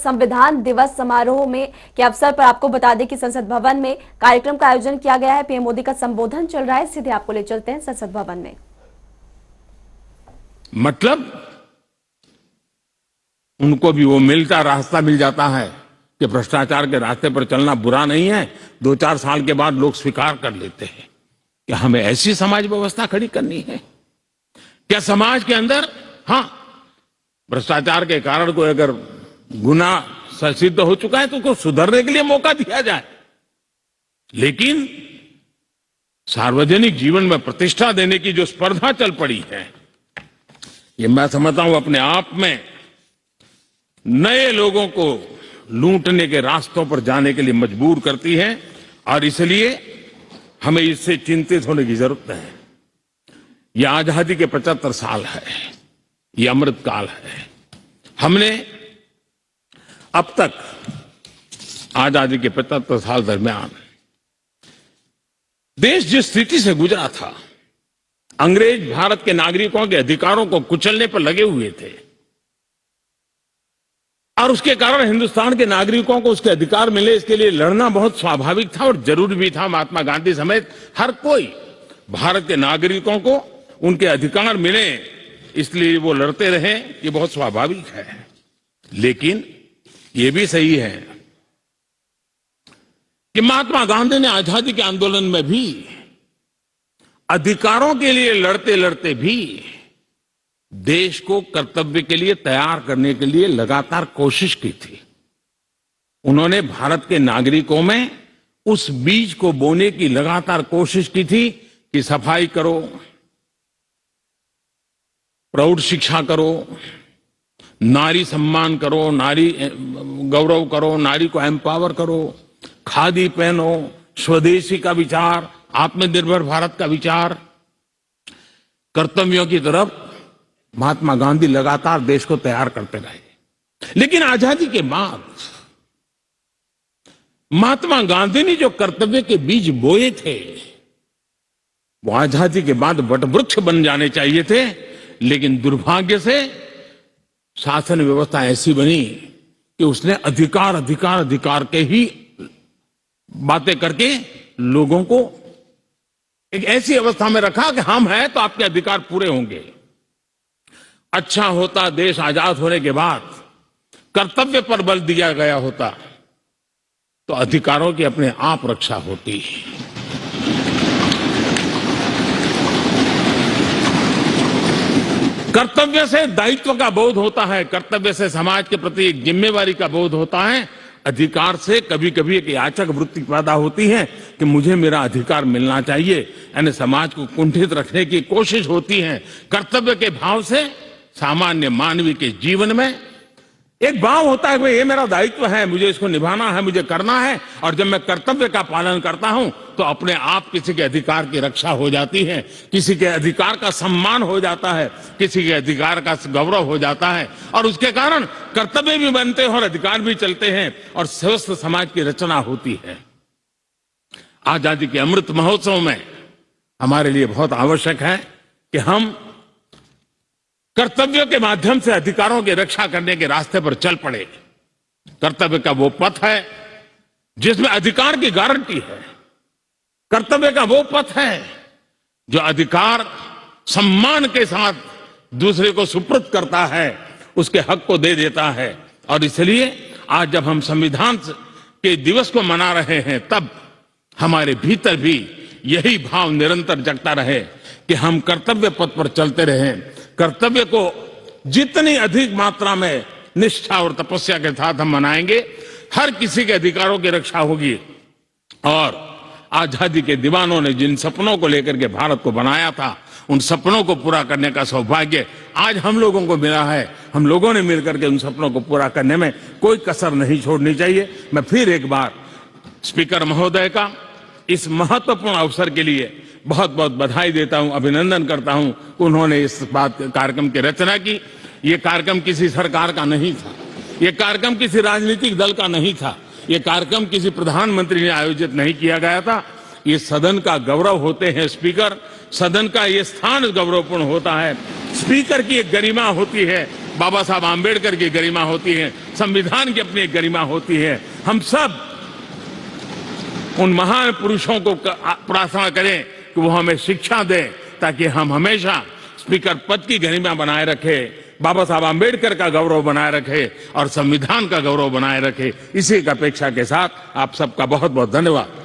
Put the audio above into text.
संविधान दिवस समारोह में के अवसर पर आपको बता दें कि संसद भवन में कार्यक्रम का आयोजन किया गया है। पीएम मोदी का संबोधन चल रहा है, सीधे आपको ले चलते हैं संसद भवन में। मतलब उनको भी वो मिलता रास्ता मिल जाता है कि भ्रष्टाचार के रास्ते पर चलना बुरा नहीं है। 2-4 साल के बाद लोग स्वीकार कर लेते हैं कि हमें ऐसी समाज व्यवस्था खड़ी करनी है। क्या समाज के अंदर भ्रष्टाचार के कारण कोई अगर गुनाह सिद्ध हो चुका है तो उसको सुधरने के लिए मौका दिया जाए, लेकिन सार्वजनिक जीवन में प्रतिष्ठा देने की जो स्पर्धा चल पड़ी है, ये मैं समझता हूं अपने आप में नए लोगों को लूटने के रास्तों पर जाने के लिए मजबूर करती है और इसलिए हमें इससे चिंतित होने की जरूरत है। यह आजादी के 75 साल है, यह अमृत काल है। हमने अब तक आजादी के 75 साल दरमियान देश जिस स्थिति से गुजरा था, अंग्रेज भारत के नागरिकों के अधिकारों को कुचलने पर लगे हुए थे और उसके कारण हिंदुस्तान के नागरिकों को उसके अधिकार मिले, इसके लिए लड़ना बहुत स्वाभाविक था और जरूरी भी था। महात्मा गांधी समेत हर कोई भारत के नागरिकों को उनके अधिकार मिले, इसलिए वो लड़ते रहे, ये बहुत स्वाभाविक है। लेकिन ये भी सही है कि महात्मा गांधी ने आजादी के आंदोलन में भी अधिकारों के लिए लड़ते लड़ते भी देश को कर्तव्य के लिए तैयार करने के लिए लगातार कोशिश की थी। उन्होंने भारत के नागरिकों में उस बीज को बोने की लगातार कोशिश की थी कि सफाई करो, प्रौढ़ शिक्षा करो, नारी सम्मान करो, नारी गौरव करो, नारी को एम्पावर करो, खादी पहनो, स्वदेशी का विचार, आत्मनिर्भर भारत का विचार, कर्तव्यों की तरफ महात्मा गांधी लगातार देश को तैयार करते रहे। लेकिन आजादी के बाद महात्मा गांधी ने जो कर्तव्य के बीज बोए थे वो आजादी के बाद वटवृक्ष बन जाने चाहिए थे, लेकिन दुर्भाग्य से शासन व्यवस्था ऐसी बनी कि उसने अधिकार अधिकार अधिकार के ही बातें करके लोगों को एक ऐसी अवस्था में रखा कि हम हैं तो आपके अधिकार पूरे होंगे। अच्छा होता देश आजाद होने के बाद कर्तव्य पर बल दिया गया होता तो अधिकारों की अपने आप रक्षा होती। कर्तव्य से दायित्व का बोध होता है, कर्तव्य से समाज के प्रति एक जिम्मेवारी का बोध होता है। अधिकार से कभी कभी एक याचक वृत्ति पैदा होती है कि मुझे मेरा अधिकार मिलना चाहिए, यानी समाज को कुंठित रखने की कोशिश होती है। कर्तव्य के भाव से सामान्य मानवीय के जीवन में एक भाव होता है कि ये मेरा दायित्व है, मुझे इसको निभाना है, मुझे करना है। और जब मैं कर्तव्य का पालन करता हूं तो अपने आप किसी के अधिकार की रक्षा हो जाती है, किसी के अधिकार का सम्मान हो जाता है, किसी के अधिकार का गौरव हो जाता है और उसके कारण कर्तव्य भी बनते हैं और अधिकार भी चलते हैं और स्वस्थ समाज की रचना होती है। आजादी के अमृत महोत्सव में हमारे लिए बहुत आवश्यक है कि हम कर्तव्यों के माध्यम से अधिकारों की रक्षा करने के रास्ते पर चल पड़े। कर्तव्य का वो पथ है जिसमें अधिकार की गारंटी है। कर्तव्य का वो पथ है जो अधिकार सम्मान के साथ दूसरे को सुपुर्द करता है, उसके हक को दे देता है। और इसलिए आज जब हम संविधान के दिवस को मना रहे हैं तब हमारे भीतर भी यही भाव निरंतर जगता रहे कि हम कर्तव्य पथ पर चलते रहें। कर्तव्य को जितनी अधिक मात्रा में निष्ठा और तपस्या के साथ हम मनाएंगे, हर किसी के अधिकारों की रक्षा होगी। और आजादी के दीवानों ने जिन सपनों को लेकर के भारत को बनाया था, उन सपनों को पूरा करने का सौभाग्य आज हम लोगों को मिला है। हम लोगों ने मिलकर के उन सपनों को पूरा करने में कोई कसर नहीं छोड़नी चाहिए। मैं फिर एक बार स्पीकर महोदय का इस महत्वपूर्ण अवसर के लिए बहुत बहुत बधाई देता हूं, अभिनंदन करता हूं कि उन्होंने इस बात कार्यक्रम की रचना की। ये कार्यक्रम किसी सरकार का नहीं था, ये कार्यक्रम किसी राजनीतिक दल का नहीं था, ये कार्यक्रम किसी प्रधानमंत्री ने आयोजित नहीं किया गया था। ये सदन का गौरव होते हैं स्पीकर, सदन का ये स्थान गौरवपूर्ण होता है, स्पीकर की एक गरिमा होती है बाबा साहब आम्बेडकर की गरिमा होती है, संविधान की अपनी एक गरिमा होती है। हम सब उन महान पुरुषों को प्रार्थना करें कि वो हमें शिक्षा दें, ताकि हम हमेशा स्पीकर पद की गरिमा बनाए रखे, बाबा साहब आम्बेडकर का गौरव बनाए रखे और संविधान का गौरव बनाए रखे। इसी की अपेक्षा के साथ आप सबका बहुत बहुत धन्यवाद।